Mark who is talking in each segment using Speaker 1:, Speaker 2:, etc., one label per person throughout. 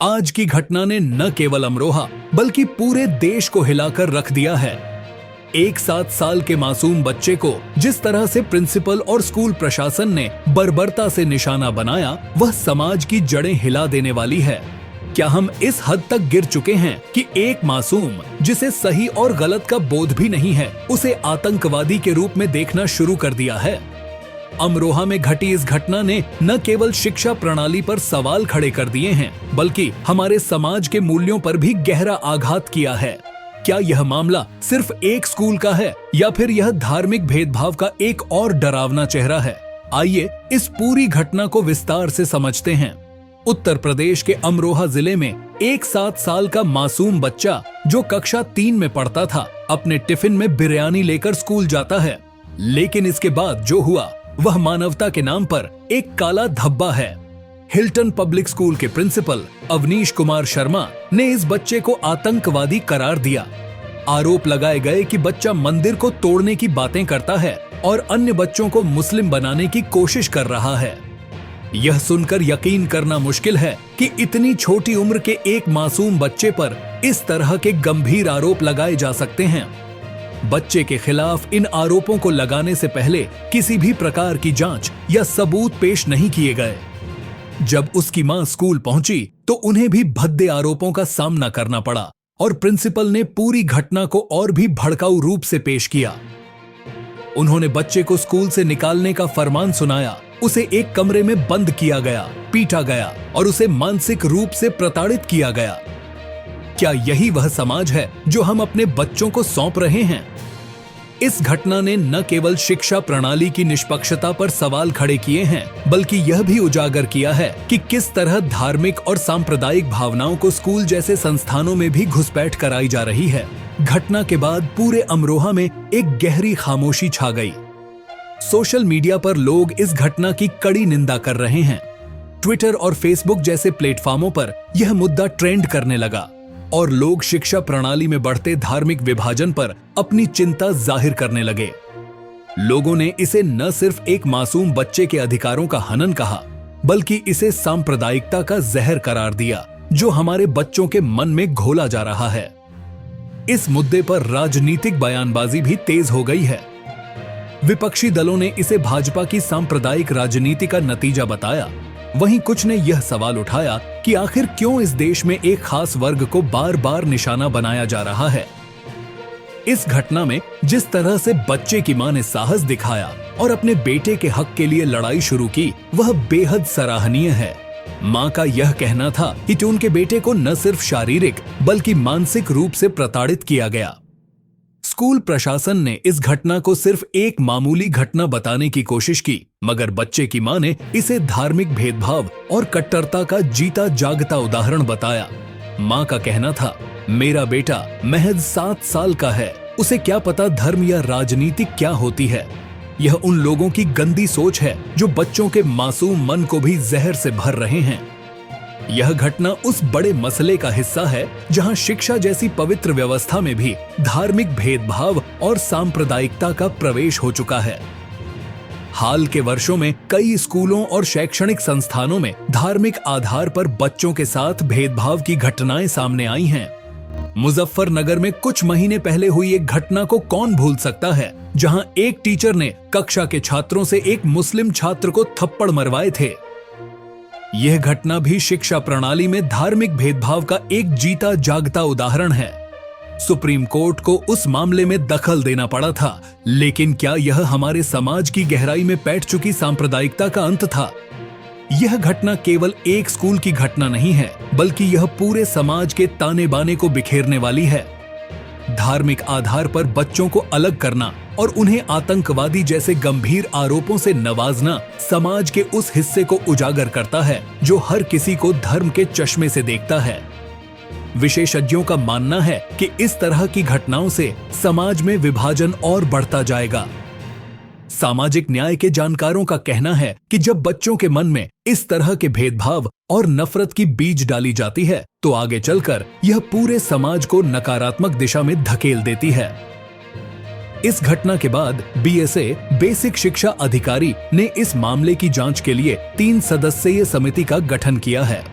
Speaker 1: आज की घटना ने न केवल अमरोहा बल्कि पूरे देश को हिलाकर रख दिया है। एक 7 साल के मासूम बच्चे को जिस तरह से प्रिंसिपल और स्कूल प्रशासन ने बर्बरता से निशाना बनाया, वह समाज की जड़ें हिला देने वाली है। क्या हम इस हद तक गिर चुके हैं कि एक मासूम जिसे सही और गलत का बोध भी नहीं है, उसे आतंकवादी के रूप में देखना शुरू कर दिया है? अमरोहा में घटी इस घटना ने न केवल शिक्षा प्रणाली पर सवाल खड़े कर दिए हैं, बल्कि हमारे समाज के मूल्यों पर भी गहरा आघात किया है। क्या यह मामला सिर्फ एक स्कूल का है या फिर यह धार्मिक भेदभाव का एक और डरावना चेहरा है? आइए इस पूरी घटना को विस्तार से समझते हैं। उत्तर प्रदेश के अमरोहा जिले में एक 7 साल का मासूम बच्चा जो कक्षा 3 में पढ़ता था, अपने टिफिन में बिरयानी लेकर स्कूल जाता है। लेकिन इसके बाद जो हुआ वह मानवता के नाम पर एक काला धब्बा है। हिल्टन पब्लिक स्कूल के प्रिंसिपल अवनीश कुमार शर्मा ने इस बच्चे को आतंकवादी करार दिया। आरोप लगाए गए कि बच्चा मंदिर को तोड़ने की बातें करता है और अन्य बच्चों को मुस्लिम बनाने की कोशिश कर रहा है। यह सुनकर यकीन करना मुश्किल है कि इतनी छोटी उम्र के एक मासूम बच्चे पर इस तरह के गंभीर आरोप लगाए जा सकते हैं। बच्चे के खिलाफ इन आरोपों को लगाने से पहले किसी भी प्रकार की जांच या सबूत पेश नहीं किए गए। जब उसकी मां स्कूल पहुंची तो उन्हें भी भद्दे आरोपों का सामना करना पड़ा और प्रिंसिपल ने पूरी घटना को और भी भड़काऊ रूप से पेश किया। उन्होंने बच्चे को स्कूल से निकालने का फरमान सुनाया, उसे एक कमरे में बंद किया गया, पीटा गया और उसे मानसिक रूप से प्रताड़ित किया गया। क्या यही वह समाज है जो हम अपने बच्चों को सौंप रहे हैं? इस घटना ने न केवल शिक्षा प्रणाली की निष्पक्षता पर सवाल खड़े किए हैं, बल्कि यह भी उजागर किया है कि किस तरह धार्मिक और सांप्रदायिक भावनाओं को स्कूल जैसे संस्थानों में भी घुसपैठ कराई जा रही है। घटना के बाद पूरे अमरोहा में एक गहरी खामोशी छा गई। सोशल मीडिया पर लोग इस घटना की कड़ी निंदा कर रहे हैं। ट्विटर और फेसबुक जैसे प्लेटफॉर्मों पर यह मुद्दा ट्रेंड करने लगा और लोग शिक्षा प्रणाली में बढ़ते धार्मिक विभाजन पर अपनी चिंता जाहिर करने लगे। लोगों ने इसे न सिर्फ एक मासूम बच्चे के अधिकारों का हनन कहा, बल्कि इसे सांप्रदायिकता का जहर करार दिया जो हमारे बच्चों के मन में घोला जा रहा है। इस मुद्दे पर राजनीतिक बयानबाजी भी तेज हो गई है। विपक्षी दलों ने इसे भाजपा की सांप्रदायिक राजनीति का नतीजा बताया। वहीं कुछ ने यह सवाल उठाया कि आखिर क्यों इस देश में एक खास वर्ग को बार बार निशाना बनाया जा रहा है। इस घटना में जिस तरह से बच्चे की मां ने साहस दिखाया और अपने बेटे के हक के लिए लड़ाई शुरू की, वह बेहद सराहनीय है। मां का यह कहना था कि उनके बेटे को न सिर्फ शारीरिक बल्कि मानसिक रूप से प्रताड़ित किया गया। स्कूल प्रशासन ने इस घटना को सिर्फ एक मामूली घटना बताने की कोशिश की, मगर बच्चे की मां ने इसे धार्मिक भेदभाव और कट्टरता का जीता जागता उदाहरण बताया। मां का कहना था, मेरा बेटा महज 7 साल का है, उसे क्या पता धर्म या राजनीति क्या होती है। यह उन लोगों की गंदी सोच है जो बच्चों के मासूम मन को भी जहर से भर रहे हैं। यह घटना उस बड़े मसले का हिस्सा है जहां शिक्षा जैसी पवित्र व्यवस्था में भी धार्मिक भेदभाव और सांप्रदायिकता का प्रवेश हो चुका है। हाल के वर्षों में कई स्कूलों और शैक्षणिक संस्थानों में धार्मिक आधार पर बच्चों के साथ भेदभाव की घटनाएं सामने आई हैं। मुजफ्फरनगर में कुछ महीने पहले हुई एक घटना को कौन भूल सकता है, जहां एक टीचर ने कक्षा के छात्रों से एक मुस्लिम छात्र को थप्पड़ मरवाए थे। यह घटना भी शिक्षा प्रणाली में धार्मिक भेदभाव का एक जीता जागता उदाहरण है। सुप्रीम कोर्ट को उस मामले में दखल देना पड़ा था, लेकिन क्या यह हमारे समाज की गहराई में बैठ चुकी सांप्रदायिकता का अंत था? यह घटना केवल एक स्कूल की घटना नहीं है, बल्कि यह पूरे समाज के ताने बाने को बिखेरने वाली है। धार्मिक आधार पर बच्चों को अलग करना और उन्हें आतंकवादी जैसे गंभीर आरोपों से नवाजना समाज के उस हिस्से को उजागर करता है जो हर किसी को धर्म के चश्मे से देखता है। विशेषज्ञों का मानना है कि इस तरह की घटनाओं से समाज में विभाजन और बढ़ता जाएगा। सामाजिक न्याय के जानकारों का कहना है कि जब बच्चों के मन में इस तरह के भेदभाव और नफरत की बीज डाली जाती है, तो आगे चलकर यह पूरे समाज को नकारात्मक दिशा में धकेल देती है। इस घटना के बाद बीएसए बेसिक शिक्षा अधिकारी ने इस मामले की जांच के लिए 3 सदस्यीय समिति का गठन किया है।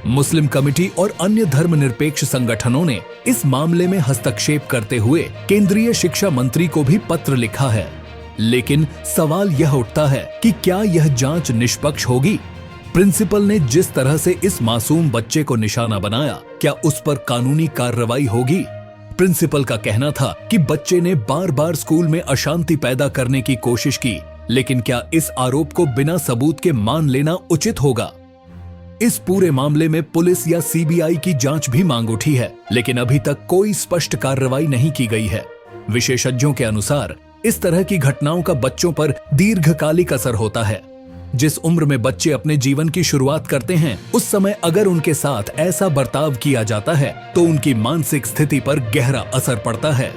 Speaker 1: मुस्लिम कमेटी और अन्य धर्मनिरपेक्ष संगठनों ने इस मामले में हस्तक्षेप करते हुए केंद्रीय शिक्षा मंत्री को भी पत्र लिखा है। लेकिन सवाल यह उठता है कि क्या यह जांच निष्पक्ष होगी? प्रिंसिपल ने जिस तरह से इस मासूम बच्चे को निशाना बनाया, क्या उस पर कानूनी कार्रवाई होगी? प्रिंसिपल का कहना था कि बच्चे ने बार बार स्कूल में अशांति पैदा करने की कोशिश की, लेकिन क्या इस आरोप को बिना सबूत के मान लेना उचित होगा? इस पूरे मामले में पुलिस या सीबीआई की जांच भी मांग उठी है, लेकिन अभी तक कोई स्पष्ट कार्रवाई नहीं की गई है। विशेषज्ञों के अनुसार इस तरह की घटनाओं का बच्चों पर दीर्घकालिक असर होता है। जिस उम्र में बच्चे अपने जीवन की शुरुआत करते हैं, उस समय अगर उनके साथ ऐसा बर्ताव किया जाता है तो उनकी मानसिक स्थिति पर गहरा असर पड़ता है।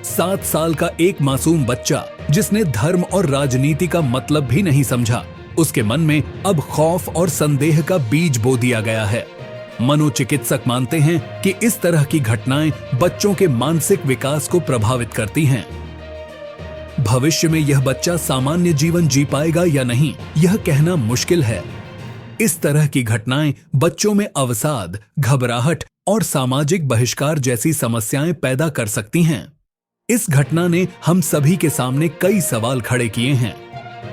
Speaker 1: 7 साल का एक मासूम बच्चा जिसने धर्म और राजनीति का मतलब भी नहीं समझा, उसके मन में अब खौफ और संदेह का बीज बो दिया गया है। मनोचिकित्सक मानते हैं कि इस तरह की घटनाएं बच्चों के मानसिक विकास को प्रभावित करती हैं। भविष्य में यह बच्चा सामान्य जीवन जी पाएगा या नहीं, यह कहना मुश्किल है। इस तरह की घटनाएं बच्चों में अवसाद, घबराहट और सामाजिक बहिष्कार जैसी समस्याएं पैदा कर सकती हैं। इस घटना ने हम सभी के सामने कई सवाल खड़े किए हैं।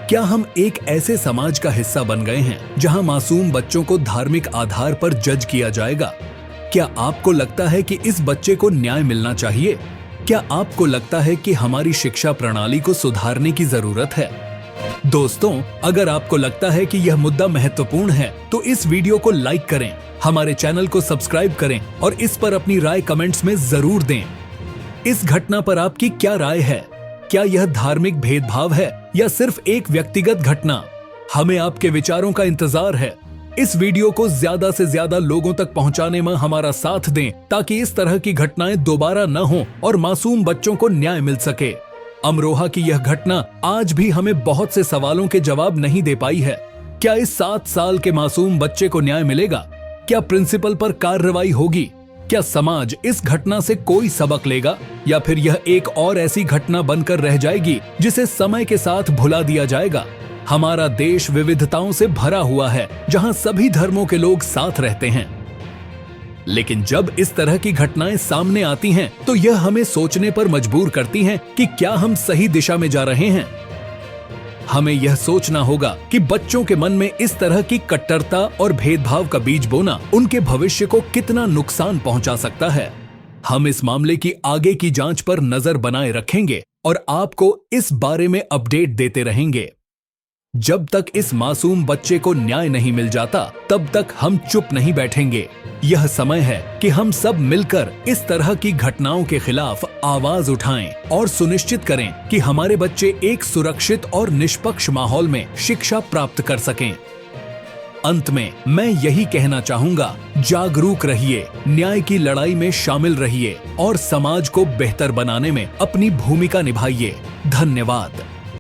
Speaker 1: क्या हम एक ऐसे समाज का हिस्सा बन गए हैं जहां मासूम बच्चों को धार्मिक आधार पर जज किया जाएगा? क्या आपको लगता है कि इस बच्चे को न्याय मिलना चाहिए? क्या आपको लगता है कि हमारी शिक्षा प्रणाली को सुधारने की जरूरत है? दोस्तों, अगर आपको लगता है कि यह मुद्दा महत्वपूर्ण है तो इस वीडियो को लाइक करें, हमारे चैनल को सब्सक्राइब करें और इस पर अपनी राय कमेंट्स में जरूर दें। इस घटना पर आपकी क्या राय है? क्या यह धार्मिक भेदभाव है या सिर्फ एक व्यक्तिगत घटना? हमें आपके विचारों का इंतजार है। इस वीडियो को ज्यादा से ज्यादा लोगों तक पहुंचाने में हमारा साथ दें ताकि इस तरह की घटनाएं दोबारा न हो और मासूम बच्चों को न्याय मिल सके। अमरोहा की यह घटना आज भी हमें बहुत से सवालों के जवाब नहीं दे पाई है। क्या इस 7 साल के मासूम बच्चे को न्याय मिलेगा? क्या प्रिंसिपल पर कार्रवाई होगी? क्या समाज इस घटना से कोई सबक लेगा या फिर यह एक और ऐसी घटना बनकर रह जाएगी जिसे समय के साथ भुला दिया जाएगा? हमारा देश विविधताओं से भरा हुआ है, जहां सभी धर्मों के लोग साथ रहते हैं। लेकिन जब इस तरह की घटनाएं सामने आती हैं, तो यह हमें सोचने पर मजबूर करती हैं कि क्या हम सही दिशा में जा रहे हैं। हमें यह सोचना होगा कि बच्चों के मन में इस तरह की कट्टरता और भेदभाव का बीज बोना उनके भविष्य को कितना नुकसान पहुंचा सकता है। हम इस मामले की आगे की जांच पर नजर बनाए रखेंगे और आपको इस बारे में अपडेट देते रहेंगे। जब तक इस मासूम बच्चे को न्याय नहीं मिल जाता, तब तक हम चुप नहीं बैठेंगे। यह समय है कि हम सब मिलकर इस तरह की घटनाओं के खिलाफ आवाज उठाएं और सुनिश्चित करें कि हमारे बच्चे एक सुरक्षित और निष्पक्ष माहौल में शिक्षा प्राप्त कर सकें। अंत में मैं यही कहना चाहूंगा, जागरूक रहिए, न्याय की लड़ाई में शामिल रहिए और समाज को बेहतर बनाने में अपनी भूमिका निभाइए। धन्यवाद।